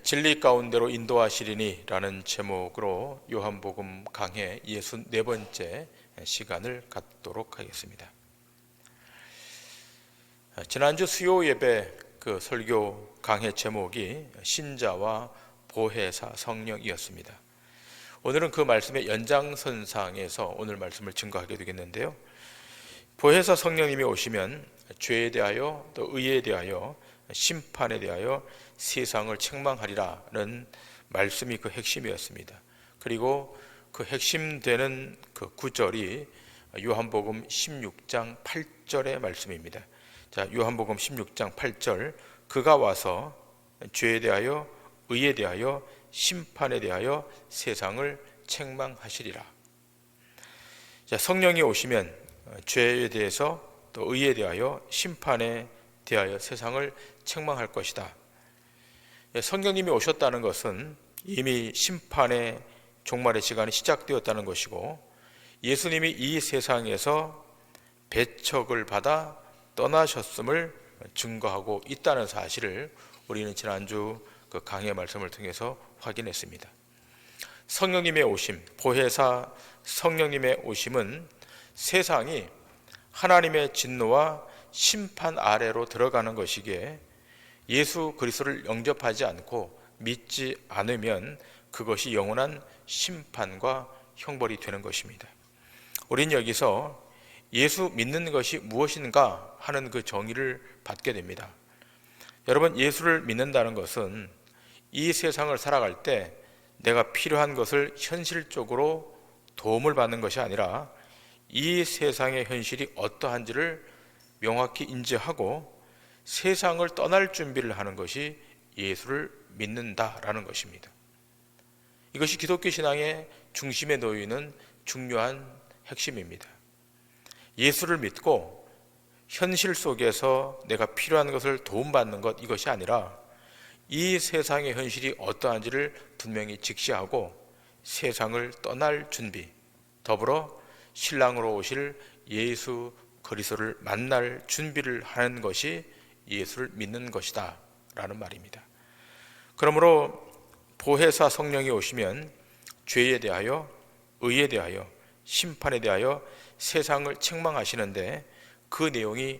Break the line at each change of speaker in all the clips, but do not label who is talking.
진리 가운데로 인도하시리니 라는 제목으로 요한복음 강해 64번째 시간을 갖도록 하겠습니다. 지난주 수요 예배 그 설교 강해 제목이 신자와 보혜사 성령이었습니다. 오늘은 그 말씀의 연장선상에서 오늘 말씀을 증거하게 되겠는데요. 보혜사 성령님이 오시면 죄에 대하여 또 의에 대하여 심판에 대하여 세상을 책망하리라는 말씀이 그 핵심이었습니다. 그리고 그 핵심되는 그 구절이 요한복음 16장 8절의 말씀입니다. 자, 요한복음 16장 8절, 그가 와서 죄에 대하여 의에 대하여 심판에 대하여 세상을 책망하시리라. 자, 성령이 오시면 죄에 대해서 또 의에 대하여 심판에 대하여 세상을 책망할 것이다. 성령님이 오셨다는 것은 이미 심판의 종말의 시간이 시작되었다는 것이고, 예수님이 이 세상에서 배척을 받아 떠나셨음을 증거하고 있다는 사실을 우리는 지난주 그 강의 말씀을 통해서 확인했습니다. 성령님의 오심, 보혜사 성령님의 오심은 세상이 하나님의 진노와 심판 아래로 들어가는 것이기에 예수 그리스도를 영접하지 않고 믿지 않으면 그것이 영원한 심판과 형벌이 되는 것입니다. 우린 여기서 예수 믿는 것이 무엇인가 하는 그 정의를 받게 됩니다. 여러분, 예수를 믿는다는 것은 이 세상을 살아갈 때 내가 필요한 것을 현실적으로 도움을 받는 것이 아니라 이 세상의 현실이 어떠한지를 명확히 인지하고 세상을 떠날 준비를 하는 것이 예수를 믿는다라는 것입니다. 이것이 기독교 신앙의 중심에 놓이는 중요한 핵심입니다. 예수를 믿고 현실 속에서 내가 필요한 것을 도움받는 것, 이것이 아니라 이 세상의 현실이 어떠한지를 분명히 직시하고 세상을 떠날 준비, 더불어 신랑으로 오실 예수 그리스도를 만날 준비를 하는 것이 예수를 믿는 것이다 라는 말입니다. 그러므로 보혜사 성령이 오시면 죄에 대하여 의에 대하여 심판에 대하여 세상을 책망하시는데, 그 내용이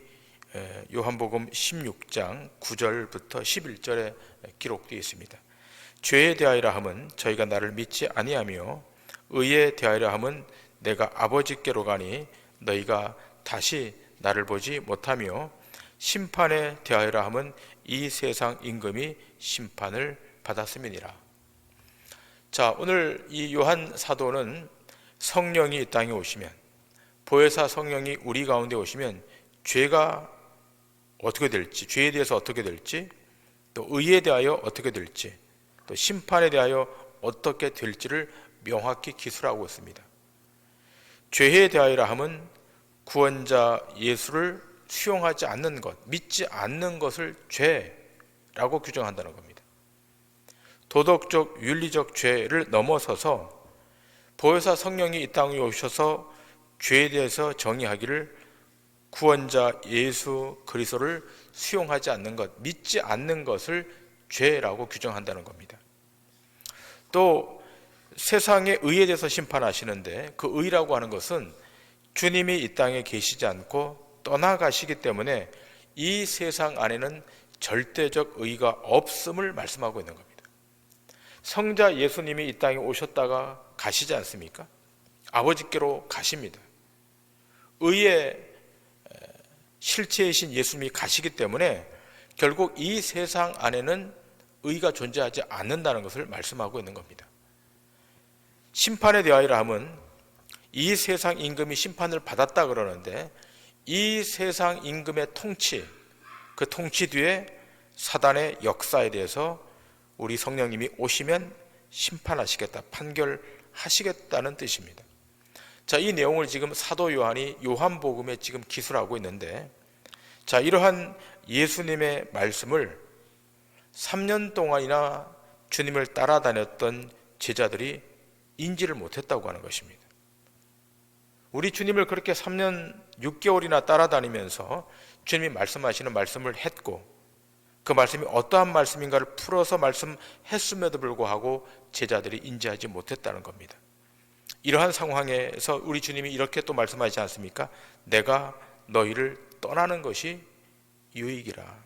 요한복음 16장 9절부터 11절에 기록되어 있습니다. 죄에 대하여라 함은 저희가 나를 믿지 아니하며 의에 대하여라 함은 내가 아버지께로 가니 너희가 다시 나를 보지 못하며 심판에 대하여라 함은 이 세상 임금이 심판을 받았음이니라. 자, 오늘 이 요한 사도는 성령이 이 땅에 오시면, 보혜사 성령이 우리 가운데 오시면 죄가 어떻게 될지, 죄에 대해서 어떻게 될지, 또 의에 대하여 어떻게 될지, 또 심판에 대하여 어떻게 될지를 명확히 기술하고 있습니다. 죄에 대하여라 함은 구원자 예수를 수용하지 않는 것, 믿지 않는 것을 죄라고 규정한다는 겁니다. 도덕적, 윤리적 죄를 넘어서서 보혜사 성령이 이 땅에 오셔서 죄에 대해서 정의하기를 구원자 예수 그리스도를 수용하지 않는 것, 믿지 않는 것을 죄라고 규정한다는 겁니다. 또 세상의 의에 대해서 심판하시는데, 그 의라고 하는 것은 주님이 이 땅에 계시지 않고 떠나가시기 때문에 이 세상 안에는 절대적 의가 없음을 말씀하고 있는 겁니다. 성자 예수님이 이 땅에 오셨다가 가시지 않습니까? 아버지께로 가십니다. 의의 실체이신 예수님이 가시기 때문에 결국 이 세상 안에는 의가 존재하지 않는다는 것을 말씀하고 있는 겁니다. 심판에 대하여라 함은 이 세상 임금이 심판을 받았다 그러는데, 이 세상 임금의 통치, 그 통치 뒤에 사단의 역사에 대해서 우리 성령님이 오시면 심판하시겠다, 판결하시겠다는 뜻입니다. 자, 이 내용을 지금 사도 요한이 요한복음에 지금 기술하고 있는데, 자, 이러한 예수님의 말씀을 3년 동안이나 주님을 따라다녔던 제자들이 인지를 못했다고 하는 것입니다. 우리 주님을 그렇게 3년 6개월이나 따라다니면서 주님이 말씀하시는 말씀을 했고, 그 말씀이 어떠한 말씀인가를 풀어서 말씀했음에도 불구하고 제자들이 인지하지 못했다는 겁니다. 이러한 상황에서 우리 주님이 이렇게 또 말씀하지 않습니까? 내가 너희를 떠나는 것이 유익이라.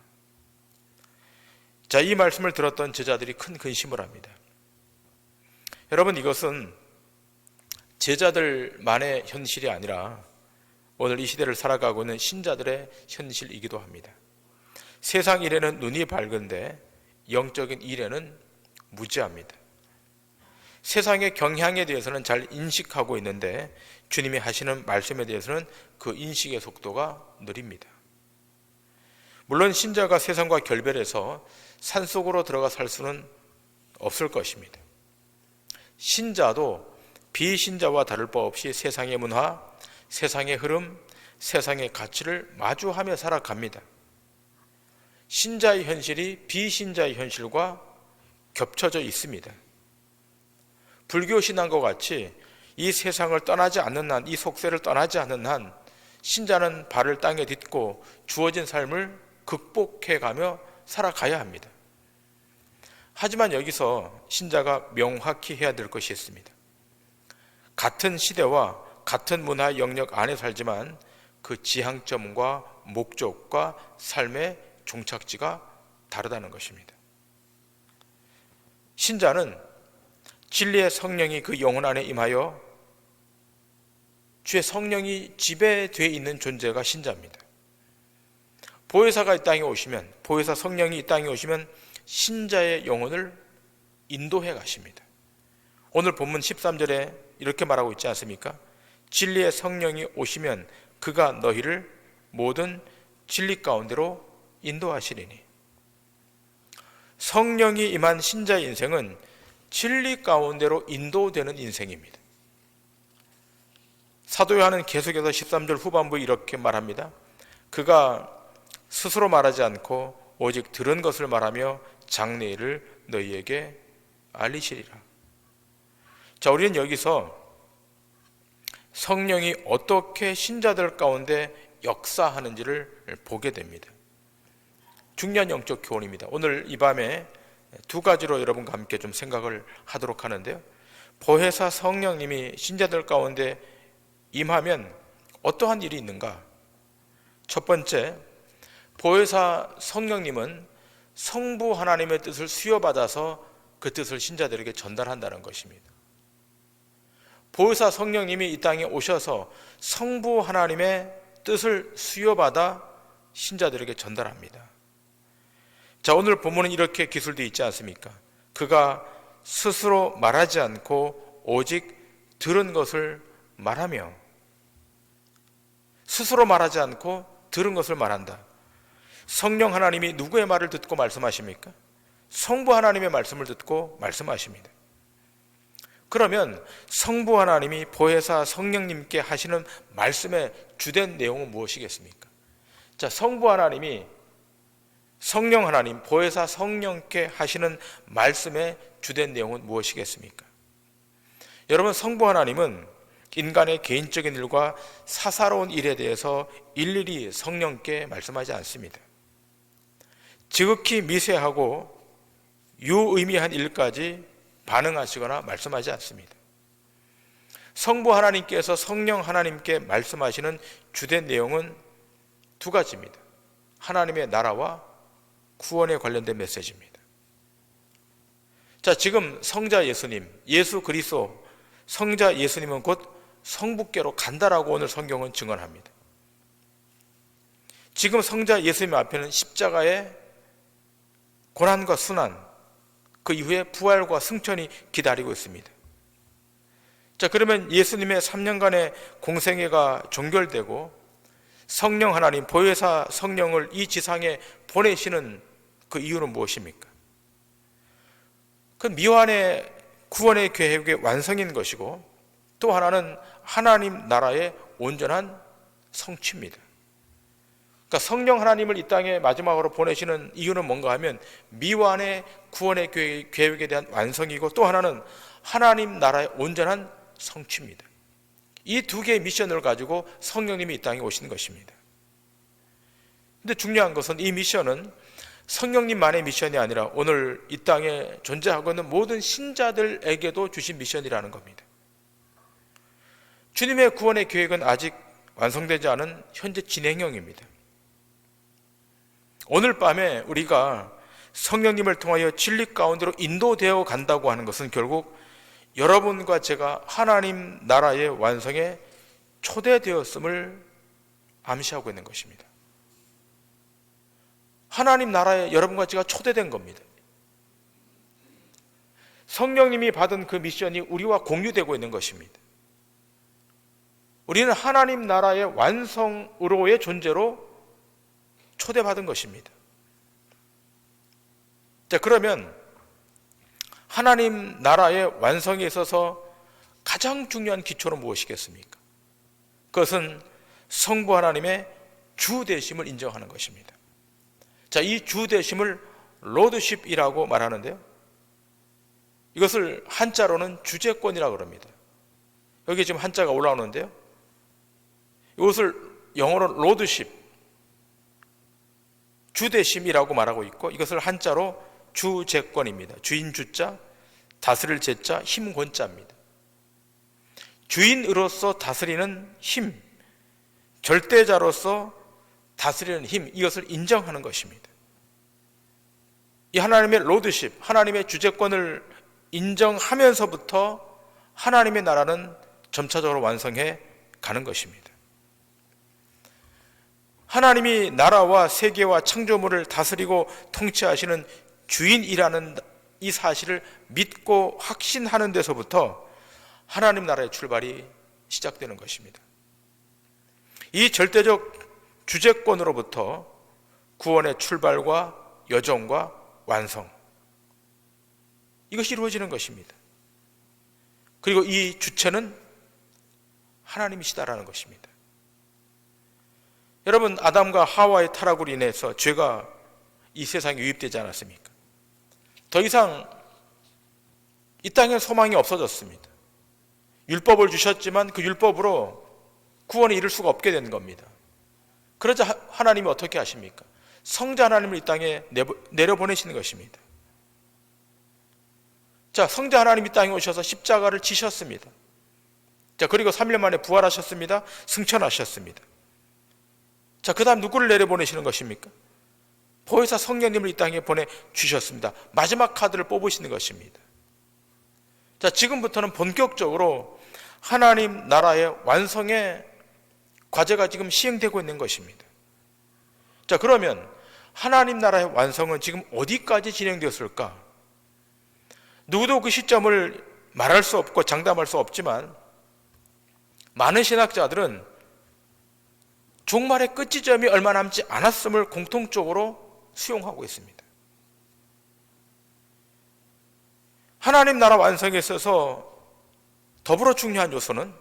자, 이 말씀을 들었던 제자들이 큰 근심을 합니다. 여러분, 이것은 제자들만의 현실이 아니라 오늘 이 시대를 살아가고 있는 신자들의 현실이기도 합니다. 세상 일에는 눈이 밝은데 영적인 일에는 무지합니다. 세상의 경향에 대해서는 잘 인식하고 있는데 주님이 하시는 말씀에 대해서는 그 인식의 속도가 느립니다. 물론 신자가 세상과 결별해서 산속으로 들어가 살 수는 없을 것입니다. 신자도 비신자와 다를 바 없이 세상의 문화, 세상의 흐름, 세상의 가치를 마주하며 살아갑니다. 신자의 현실이 비신자의 현실과 겹쳐져 있습니다. 불교 신앙과 같이 이 세상을 떠나지 않는 한, 이 속세를 떠나지 않는 한 신자는 발을 땅에 딛고 주어진 삶을 극복해가며 살아가야 합니다. 하지만 여기서 신자가 명확히 해야 될 것이 있습니다. 같은 시대와 같은 문화 영역 안에 살지만 그 지향점과 목적과 삶의 종착지가 다르다는 것입니다. 신자는 진리의 성령이 그 영혼 안에 임하여 주의 성령이 지배되어 있는 존재가 신자입니다. 보혜사가 이 땅에 오시면, 보혜사 성령이 이 땅에 오시면 신자의 영혼을 인도해 가십니다. 오늘 본문 13절에 이렇게 말하고 있지 않습니까? 진리의 성령이 오시면 그가 너희를 모든 진리 가운데로 인도하시리니. 성령이 임한 신자의 인생은 진리 가운데로 인도되는 인생입니다. 사도 요한은 계속해서 13절 후반부에 이렇게 말합니다. 그가 스스로 말하지 않고 오직 들은 것을 말하며 장래일을 너희에게 알리시리라. 자, 우리는 여기서 성령이 어떻게 신자들 가운데 역사하는지를 보게 됩니다. 중요한 영적 교훈입니다. 오늘 이 밤에 두 가지로 여러분과 함께 좀 생각을 하도록 하는데요. 보혜사 성령님이 신자들 가운데 임하면 어떠한 일이 있는가? 첫 번째, 보혜사 성령님은 성부 하나님의 뜻을 수여받아서 그 뜻을 신자들에게 전달한다는 것입니다. 보혜사 성령님이 이 땅에 오셔서 성부 하나님의 뜻을 수여받아 신자들에게 전달합니다. 자, 오늘 본문은 이렇게 기술되어 있지 않습니까? 그가 스스로 말하지 않고 오직 들은 것을 말하며, 스스로 말하지 않고 들은 것을 말한다. 성령 하나님이 누구의 말을 듣고 말씀하십니까? 성부 하나님의 말씀을 듣고 말씀하십니다. 그러면 성부 하나님이 보혜사 성령님께 하시는 말씀의 주된 내용은 무엇이겠습니까? 자, 성부 하나님이 성령 하나님, 보혜사 성령께 하시는 말씀의 주된 내용은 무엇이겠습니까? 여러분, 성부 하나님은 인간의 개인적인 일과 사사로운 일에 대해서 일일이 성령께 말씀하지 않습니다. 지극히 미세하고 유의미한 일까지 반응하시거나 말씀하지 않습니다. 성부 하나님께서 성령 하나님께 말씀하시는 주된 내용은 두 가지입니다. 하나님의 나라와 구원에 관련된 메시지입니다. 자, 지금 성자 예수님, 예수 그리스도 성자 예수님은 곧 성부께로 간다라고 오늘 성경은 증언합니다. 지금 성자 예수님 앞에는 십자가의 고난과 순환, 그 이후에 부활과 승천이 기다리고 있습니다. 자, 그러면 예수님의 3년간의 공생애가 종결되고 성령 하나님, 보혜사 성령을 이 지상에 보내시는 그 이유는 무엇입니까? 그 미완의 구원의 계획의 완성인 것이고, 또 하나는 하나님 나라의 온전한 성취입니다. 그러니까 성령 하나님을 이 땅에 마지막으로 보내시는 이유는 뭔가 하면 미완의 구원의 계획에 대한 완성이고, 또 하나는 하나님 나라의 온전한 성취입니다. 이 두 개의 미션을 가지고 성령님이 이 땅에 오신 것입니다. 근데 중요한 것은 이 미션은 성령님만의 미션이 아니라 오늘 이 땅에 존재하고 있는 모든 신자들에게도 주신 미션이라는 겁니다. 주님의 구원의 계획은 아직 완성되지 않은 현재 진행형입니다. 오늘 밤에 우리가 성령님을 통하여 진리 가운데로 인도되어 간다고 하는 것은 결국 여러분과 제가 하나님 나라의 완성에 초대되었음을 암시하고 있는 것입니다. 하나님 나라에 여러분과 제가 초대된 겁니다. 성령님이 받은 그 미션이 우리와 공유되고 있는 것입니다. 우리는 하나님 나라의 완성으로의 존재로 초대받은 것입니다. 자, 그러면 하나님 나라의 완성에 있어서 가장 중요한 기초는 무엇이겠습니까? 그것은 성부 하나님의 주 되심을 인정하는 것입니다. 자, 이 주 되심을 로드십이라고 말하는데요, 이것을 한자로는 주재권이라고 그럽니다. 여기 지금 한자가 올라오는데요, 이것을 영어로 로드십, 주대심이라고 말하고 있고, 이것을 한자로 주재권입니다. 주인 주자, 다스릴 제자, 힘 권자입니다. 주인으로서 다스리는 힘, 절대자로서 다스리는 힘, 이것을 인정하는 것입니다. 이 하나님의 로드십, 하나님의 주재권을 인정하면서부터 하나님의 나라는 점차적으로 완성해 가는 것입니다. 하나님이 나라와 세계와 창조물을 다스리고 통치하시는 주인이라는 이 사실을 믿고 확신하는 데서부터 하나님 나라의 출발이 시작되는 것입니다. 이 절대적 주재권으로부터 구원의 출발과 여정과 완성, 이것이 이루어지는 것입니다. 그리고 이 주체는 하나님이시다라는 것입니다. 여러분, 아담과 하와의 타락으로 인해서 죄가 이 세상에 유입되지 않았습니까? 더 이상 이 땅에 소망이 없어졌습니다. 율법을 주셨지만 그 율법으로 구원에 이를 수가 없게 된 겁니다. 그러자 하나님이 어떻게 하십니까? 성자 하나님을 이 땅에 내려보내시는 것입니다. 자, 성자 하나님이 이 땅에 오셔서 십자가를 지셨습니다. 자, 그리고 3일 만에 부활하셨습니다. 승천하셨습니다. 자, 그 다음 누구를 내려보내시는 것입니까? 보혜사 성령님을 이 땅에 보내주셨습니다. 마지막 카드를 뽑으시는 것입니다. 자, 지금부터는 본격적으로 하나님 나라의 완성의 과제가 지금 시행되고 있는 것입니다. 자, 그러면 하나님 나라의 완성은 지금 어디까지 진행되었을까? 누구도 그 시점을 말할 수 없고 장담할 수 없지만 많은 신학자들은 종말의 끝지점이 얼마 남지 않았음을 공통적으로 수용하고 있습니다. 하나님 나라 완성에 있어서 더불어 중요한 요소는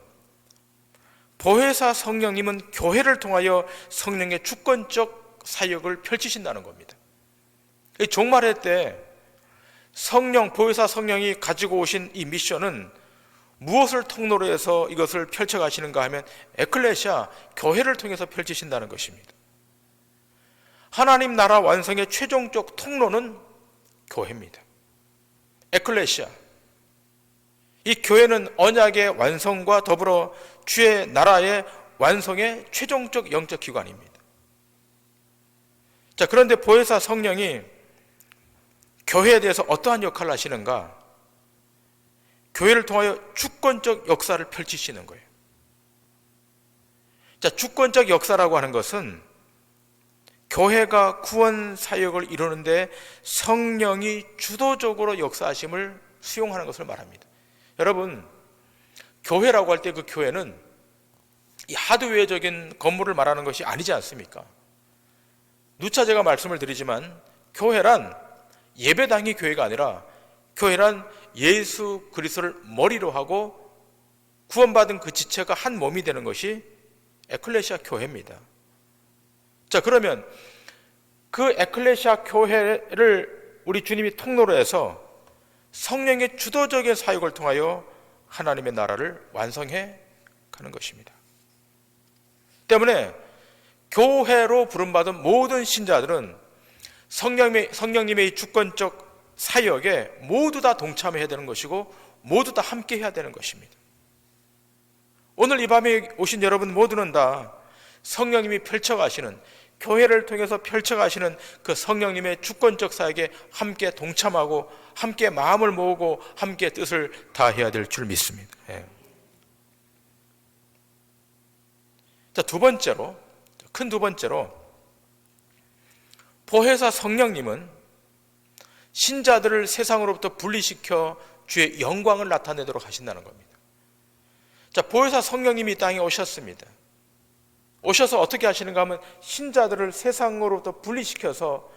보혜사 성령님은 교회를 통하여 성령의 주권적 사역을 펼치신다는 겁니다. 종말의 때 성령, 보혜사 성령이 가지고 오신 이 미션은 무엇을 통로로 해서 이것을 펼쳐가시는가 하면 에클레시아, 교회를 통해서 펼치신다는 것입니다. 하나님 나라 완성의 최종적 통로는 교회입니다. 에클레시아, 이 교회는 언약의 완성과 더불어 주의 나라의 완성의 최종적 영적 기관입니다. 자, 그런데 보혜사 성령이 교회에 대해서 어떠한 역할을 하시는가? 교회를 통하여 주권적 역사를 펼치시는 거예요. 자, 주권적 역사라고 하는 것은 교회가 구원 사역을 이루는데 성령이 주도적으로 역사하심을 수용하는 것을 말합니다. 여러분, 교회라고 할 때 그 교회는 이 하드웨어적인 건물을 말하는 것이 아니지 않습니까? 누차 제가 말씀을 드리지만 교회란 예배당이 교회가 아니라 교회란 예수 그리스도를 머리로 하고 구원받은 그 지체가 한 몸이 되는 것이 에클레시아 교회입니다. 자, 그러면 그 에클레시아 교회를 우리 주님이 통로로 해서 성령의 주도적인 사역을 통하여 하나님의 나라를 완성해 가는 것입니다. 때문에 교회로 부름받은 모든 신자들은 성령님의 주권적 사역에 모두 다 동참해야 되는 것이고 모두 다 함께 해야 되는 것입니다. 오늘 이 밤에 오신 여러분 모두는 다 성령님이 펼쳐가시는, 교회를 통해서 펼쳐가시는 그 성령님의 주권적 사역에 함께 동참하고 함께 마음을 모으고 함께 뜻을 다해야 될 줄 믿습니다. 자, 큰 두 번째로 보혜사 성령님은 신자들을 세상으로부터 분리시켜 주의 영광을 나타내도록 하신다는 겁니다. 자, 보혜사 성령님이 이 땅에 오셨습니다. 오셔서 어떻게 하시는가 하면 신자들을 세상으로부터 분리시켜서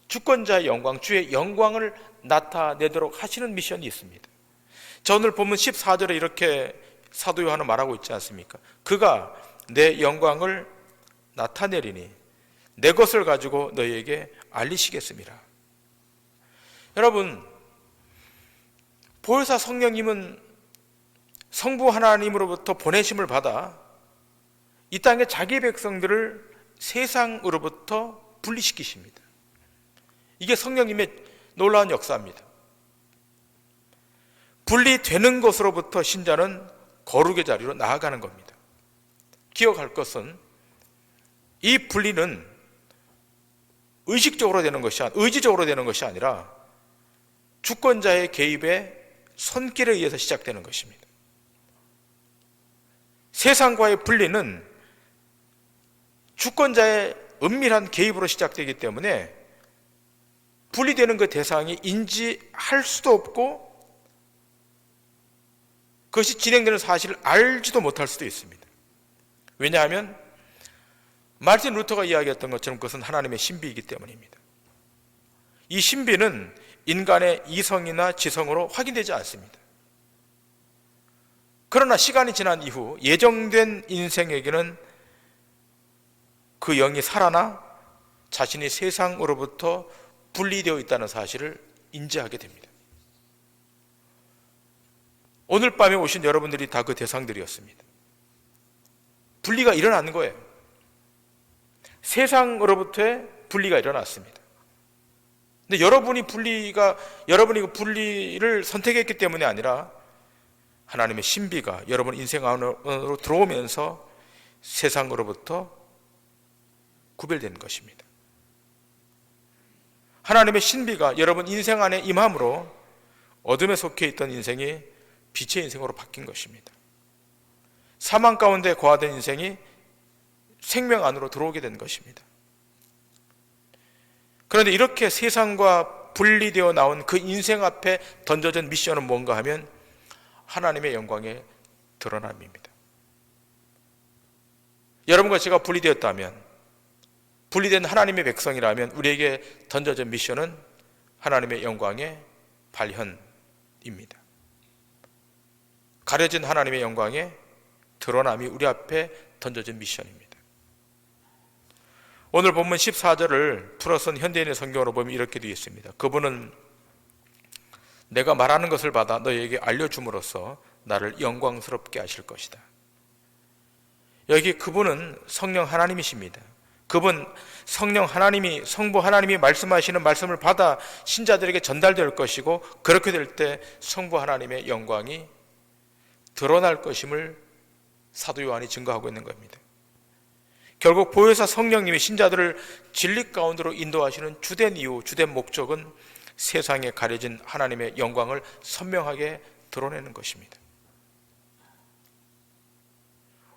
주권자의 영광, 주의 영광을 나타내도록 하시는 미션이 있습니다. 자, 오늘 본문 14절에 이렇게 사도 요한은 말하고 있지 않습니까? 그가 내 영광을 나타내리니 내 것을 가지고 너희에게 알리시겠습니다. 여러분, 보혜사 성령님은 성부 하나님으로부터 보내심을 받아 이 땅의 자기 백성들을 세상으로부터 분리시키십니다. 이게 성령님의 놀라운 역사입니다. 분리되는 것으로부터 신자는 거룩의 자리로 나아가는 겁니다. 기억할 것은 이 분리는 의식적으로 되는 것이 의지적으로 되는 것이 아니라 주권자의 개입에 손길에 의해서 시작되는 것입니다. 세상과의 분리는 주권자의 은밀한 개입으로 시작되기 때문에 분리되는 그 대상이 인지할 수도 없고 그것이 진행되는 사실을 알지도 못할 수도 있습니다. 왜냐하면 마르틴 루터가 이야기했던 것처럼 그것은 하나님의 신비이기 때문입니다. 이 신비는 인간의 이성이나 지성으로 확인되지 않습니다. 그러나 시간이 지난 이후 예정된 인생에게는 그 영이 살아나 자신이 세상으로부터 분리되어 있다는 사실을 인지하게 됩니다. 오늘 밤에 오신 여러분들이 다 그 대상들이었습니다. 분리가 일어나는 거예요. 세상으로부터의 분리가 일어났습니다. 근데 여러분이 그 분리를 선택했기 때문이 아니라 하나님의 신비가 여러분 인생 안으로 들어오면서 세상으로부터 구별되는 것입니다. 하나님의 신비가 여러분 인생 안에 임함으로 어둠에 속해 있던 인생이 빛의 인생으로 바뀐 것입니다. 사망 가운데 거하던 인생이 생명 안으로 들어오게 된 것입니다. 그런데 이렇게 세상과 분리되어 나온 그 인생 앞에 던져진 미션은 뭔가 하면 하나님의 영광의 드러남입니다. 여러분과 제가 분리되었다면, 분리된 하나님의 백성이라면 우리에게 던져진 미션은 하나님의 영광의 발현입니다. 가려진 하나님의 영광의 드러남이 우리 앞에 던져진 미션입니다. 오늘 본문 14절을 풀어선 현대인의 성경으로 보면 이렇게 되어 있습니다. 그분은 내가 말하는 것을 받아 너희에게 알려줌으로써 나를 영광스럽게 하실 것이다. 여기 그분은 성령 하나님이십니다. 그분 성령 하나님이, 성부 하나님이 말씀하시는 말씀을 받아 신자들에게 전달될 것이고, 그렇게 될 때 성부 하나님의 영광이 드러날 것임을 사도 요한이 증거하고 있는 겁니다. 결국 보혜사 성령님이 신자들을 진리 가운데로 인도하시는 주된 이유, 주된 목적은 세상에 가려진 하나님의 영광을 선명하게 드러내는 것입니다.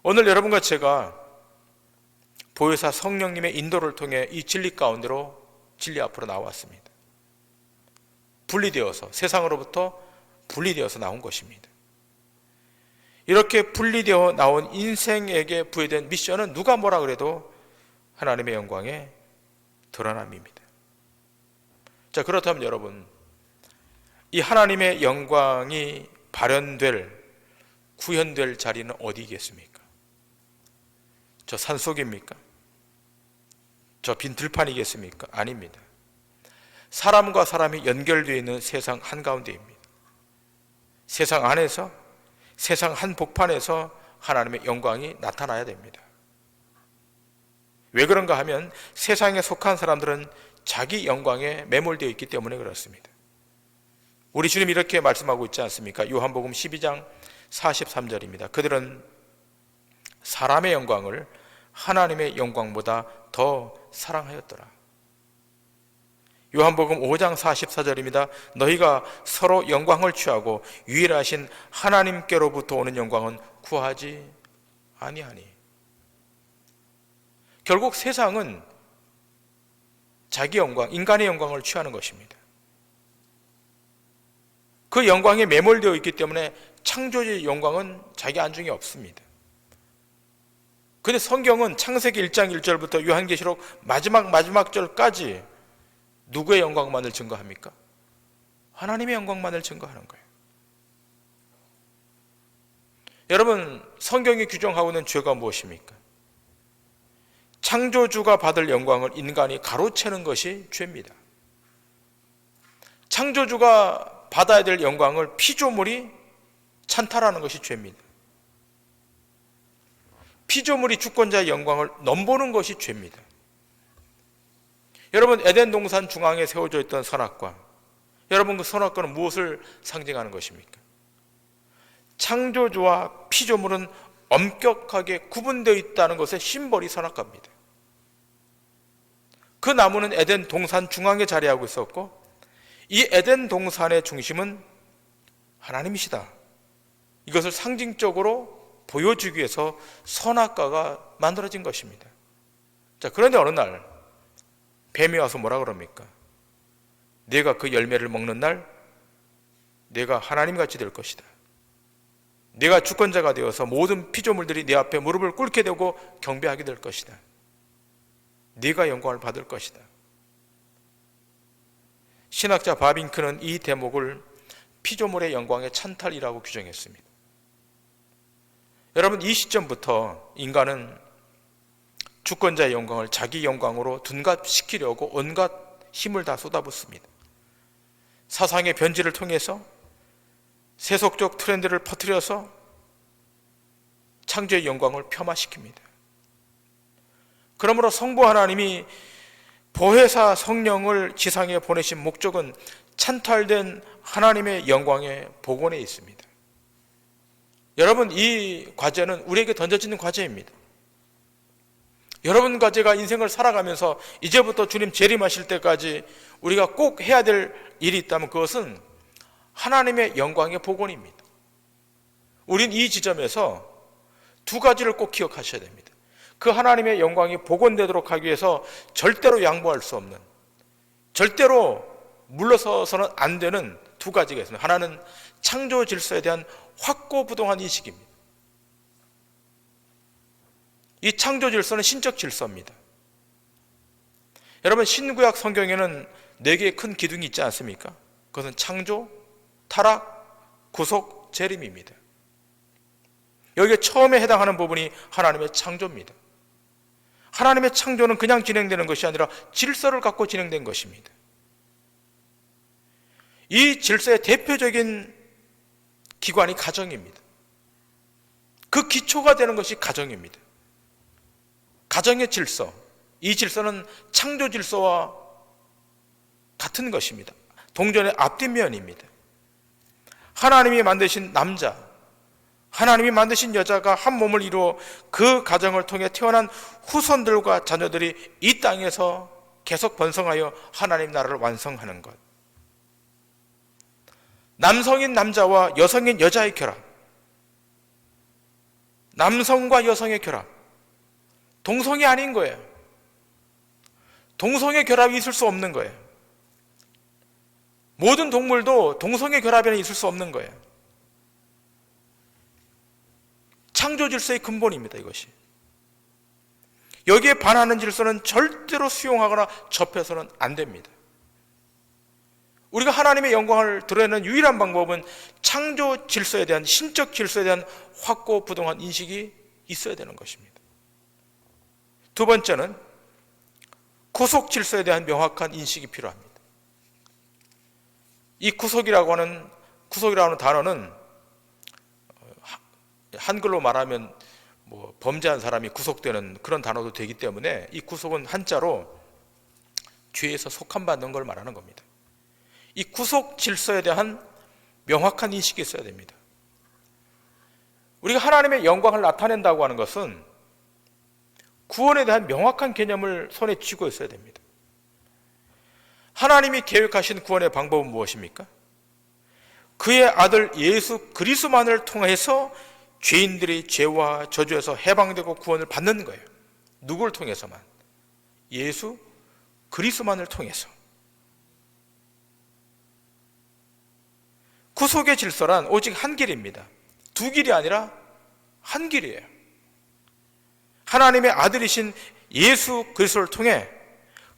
오늘 여러분과 제가 보혜사 성령님의 인도를 통해 이 진리 가운데로, 진리 앞으로 나왔습니다. 분리되어서, 세상으로부터 분리되어서 나온 것입니다. 이렇게 분리되어 나온 인생에게 부여된 미션은 누가 뭐라 그래도 하나님의 영광의 드러남입니다. 자, 그렇다면 여러분, 이 하나님의 영광이 발현될, 구현될 자리는 어디겠습니까? 저 산속입니까? 저 빈 들판이겠습니까? 아닙니다. 사람과 사람이 연결되어 있는 세상 한가운데입니다. 세상 안에서, 세상 한복판에서 하나님의 영광이 나타나야 됩니다. 왜 그런가 하면 세상에 속한 사람들은 자기 영광에 매몰되어 있기 때문에 그렇습니다. 우리 주님 이렇게 말씀하고 있지 않습니까? 요한복음 12장 43절입니다. 그들은 사람의 영광을 하나님의 영광보다 더 사랑하였더라. 요한복음 5장 44절입니다. 너희가 서로 영광을 취하고 유일하신 하나님께로부터 오는 영광은 구하지 아니하니. 결국 세상은 자기 영광, 인간의 영광을 취하는 것입니다. 그 영광에 매몰되어 있기 때문에 창조주의 영광은 자기 안중에 없습니다. 그런데 성경은 창세기 1장 1절부터 요한계시록 마지막 절까지 누구의 영광만을 증거합니까? 하나님의 영광만을 증거하는 거예요. 여러분, 성경이 규정하고 있는 죄가 무엇입니까? 창조주가 받을 영광을 인간이 가로채는 것이 죄입니다. 창조주가 받아야 될 영광을 피조물이 찬탈하는 것이 죄입니다. 피조물이 주권자의 영광을 넘보는 것이 죄입니다. 여러분, 에덴 동산 중앙에 세워져 있던 선악과, 여러분 그 선악과는 무엇을 상징하는 것입니까? 창조주와 피조물은 엄격하게 구분되어 있다는 것의 심벌이 선악과입니다. 그 나무는 에덴 동산 중앙에 자리하고 있었고, 이 에덴 동산의 중심은 하나님이시다. 이것을 상징적으로 보여주기 위해서 선악과가 만들어진 것입니다. 자, 그런데 어느 날 뱀이 와서 뭐라 그럽니까? 네가 그 열매를 먹는 날 네가 하나님같이 될 것이다. 네가 주권자가 되어서 모든 피조물들이 네 앞에 무릎을 꿇게 되고 경배하게 될 것이다. 네가 영광을 받을 것이다. 신학자 바빙크는 이 대목을 피조물의 영광의 찬탈이라고 규정했습니다. 여러분, 이 시점부터 인간은 주권자의 영광을 자기 영광으로 둔갑시키려고 온갖 힘을 다 쏟아붓습니다. 사상의 변질을 통해서 세속적 트렌드를 퍼뜨려서 창조의 영광을 폄하시킵니다. 그러므로 성부 하나님이 보혜사 성령을 지상에 보내신 목적은 찬탈된 하나님의 영광의 복원에 있습니다. 여러분, 이 과제는 우리에게 던져지는 과제입니다. 여러분과 제가 인생을 살아가면서 이제부터 주님 재림하실 때까지 우리가 꼭 해야 될 일이 있다면 그것은 하나님의 영광의 복원입니다. 우린 이 지점에서 두 가지를 꼭 기억하셔야 됩니다. 그 하나님의 영광이 복원되도록 하기 위해서 절대로 양보할 수 없는, 절대로 물러서서는 안 되는 두 가지가 있습니다. 하나는 창조 질서에 대한 확고부동한 인식입니다. 이 창조 질서는 신적 질서입니다. 여러분, 신구약 성경에는 4개의 큰 기둥이 있지 않습니까? 그것은 창조, 타락, 구속, 재림입니다. 여기에 처음에 해당하는 부분이 하나님의 창조입니다. 하나님의 창조는 그냥 진행되는 것이 아니라 질서를 갖고 진행된 것입니다. 이 질서의 대표적인 기관이 가정입니다. 그 기초가 되는 것이 가정입니다. 가정의 질서, 이 질서는 창조 질서와 같은 것입니다. 동전의 앞뒷면입니다. 하나님이 만드신 남자, 하나님이 만드신 여자가 한 몸을 이루어 그 가정을 통해 태어난 후손들과 자녀들이 이 땅에서 계속 번성하여 하나님 나라를 완성하는 것. 남성인 남자와 여성인 여자의 결합, 남성과 여성의 결합, 동성이 아닌 거예요. 동성의 결합이 있을 수 없는 거예요. 모든 동물도 동성의 결합에는 있을 수 없는 거예요. 창조 질서의 근본입니다, 이것이. 여기에 반하는 질서는 절대로 수용하거나 접해서는 안 됩니다. 우리가 하나님의 영광을 드러내는 유일한 방법은 창조 질서에 대한, 신적 질서에 대한 확고부동한 인식이 있어야 되는 것입니다. 두 번째는 구속 질서에 대한 명확한 인식이 필요합니다. 이 구속이라고 하는 단어는 한글로 말하면 범죄한 사람이 구속되는 그런 단어도 되기 때문에 이 구속은 한자로 죄에서 속함받는 걸 말하는 겁니다. 이 구속 질서에 대한 명확한 인식이 있어야 됩니다. 우리가 하나님의 영광을 나타낸다고 하는 것은 구원에 대한 명확한 개념을 손에 쥐고 있어야 됩니다. 하나님이 계획하신 구원의 방법은 무엇입니까? 그의 아들 예수 그리스도만을 통해서 죄인들이 죄와 저주에서 해방되고 구원을 받는 거예요. 누구를 통해서만? 예수 그리스도만을 통해서. 구속의 질서란 오직 한 길입니다. 두 길이 아니라 한 길이에요. 하나님의 아들이신 예수 그리스도를 통해,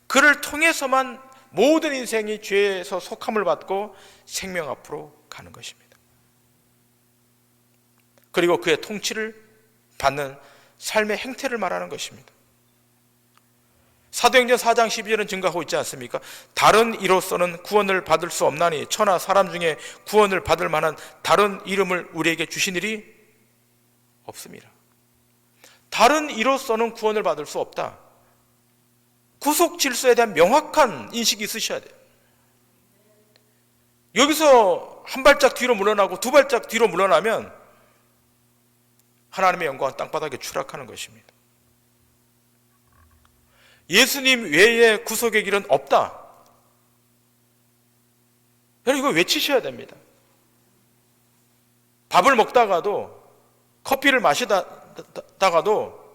그를 통해서만 모든 인생이 죄에서 속함을 받고 생명 앞으로 가는 것입니다. 그리고 그의 통치를 받는 삶의 행태를 말하는 것입니다. 사도행전 4장 12절은 증가하고 있지 않습니까? 다른 이로서는 구원을 받을 수 없나니 천하 사람 중에 구원을 받을 만한 다른 이름을 우리에게 주신 일이 없습니다. 다른 이로서는 구원을 받을 수 없다. 구속 질서에 대한 명확한 인식이 있으셔야 돼요. 여기서 한 발짝 뒤로 물러나고 두 발짝 뒤로 물러나면 하나님의 영광은 땅바닥에 추락하는 것입니다. 예수님 외에 구속의 길은 없다. 여러분, 이거 외치셔야 됩니다. 밥을 먹다가도, 커피를 마시다가도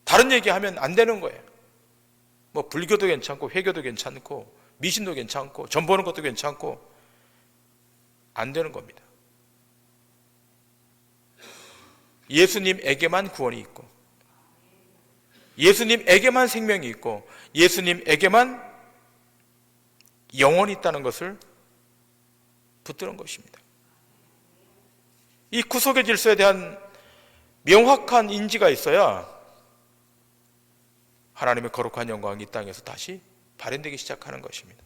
다른 얘기하면 안 되는 거예요. 뭐 불교도 괜찮고 회교도 괜찮고 미신도 괜찮고 점 보는 것도 괜찮고 안 되는 겁니다. 예수님에게만 구원이 있고, 예수님에게만 생명이 있고, 예수님에게만 영원이 있다는 것을 붙드는 것입니다. 이 구속의 질서에 대한 명확한 인지가 있어야 하나님의 거룩한 영광이 이 땅에서 다시 발현되기 시작하는 것입니다.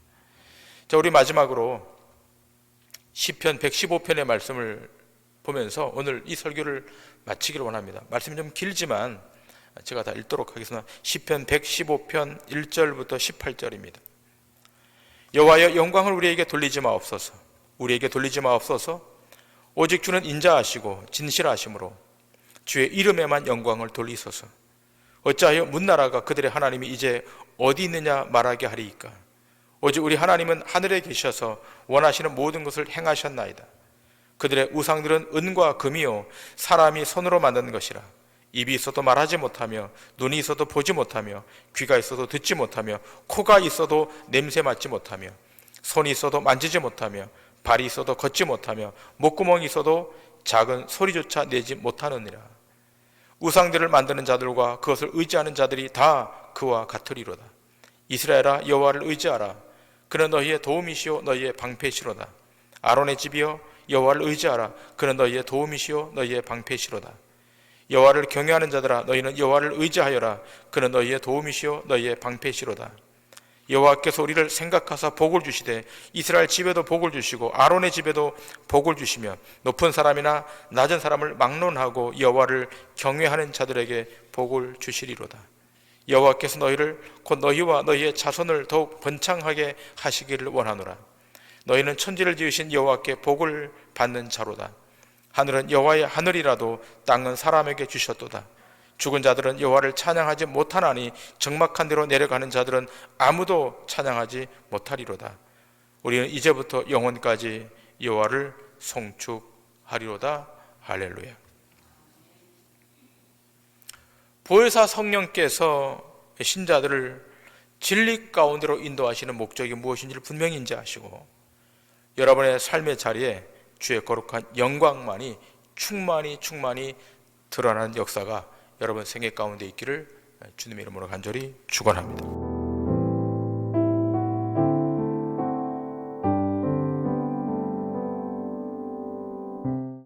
자, 우리 마지막으로 시편 115편의 말씀을 보면서 오늘 이 설교를 마치기를 원합니다. 말씀이 좀 길지만 제가 다 읽도록 하겠습니다. 시편 115편 1절부터 18절입니다. 여호와여, 영광을 우리에게 돌리지 마옵소서. 우리에게 돌리지 마옵소서. 오직 주는 인자하시고 진실하심으로 주의 이름에만 영광을 돌리소서. 어찌하여 문나라가 그들의 하나님이 이제 어디 있느냐 말하게 하리이까. 오직 우리 하나님은 하늘에 계셔서 원하시는 모든 것을 행하셨나이다. 그들의 우상들은 은과 금이요 사람이 손으로 만든 것이라. 입이 있어도 말하지 못하며, 눈이 있어도 보지 못하며, 귀가 있어도 듣지 못하며, 코가 있어도 냄새 맡지 못하며, 손이 있어도 만지지 못하며, 발이 있어도 걷지 못하며, 목구멍이 있어도 작은 소리조차 내지 못하느니라. 우상들을 만드는 자들과 그것을 의지하는 자들이 다 그와 같으리로다. 이스라엘아, 여호와를 의지하라. 그는 너희의 도움이시오 너희의 방패시로다. 아론의 집이여, 여호와를 의지하라. 그는 너희의 도움이시오 너희의 방패시로다. 여호와를 경외하는 자들아, 너희는 여호와를 의지하여라. 그는 너희의 도움이시오 너희의 방패시로다. 여호와께서 우리를 생각하사 복을 주시되 이스라엘 집에도 복을 주시고 아론의 집에도 복을 주시며 높은 사람이나 낮은 사람을 막론하고 여호와를 경외하는 자들에게 복을 주시리로다. 여호와께서 너희를 곧 너희와 너희의 자손을 더욱 번창하게 하시기를 원하노라. 너희는 천지를 지으신 여호와께 복을 받는 자로다. 하늘은 여호와의 하늘이라도 땅은 사람에게 주셨도다. 죽은 자들은 여호와를 찬양하지 못하나니 적막한 데로 내려가는 자들은 아무도 찬양하지 못하리로다. 우리는 이제부터 영원까지 여호와를 송축하리로다. 할렐루야. 보혜사 성령께서 신자들을 진리 가운데로 인도하시는 목적이 무엇인지를 분명히 인지하시고 여러분의 삶의 자리에 주의 거룩한 영광만이 충만히 드러나는 역사가 여러분 생애 가운데 있기를 주님의 이름으로 간절히 축원합니다.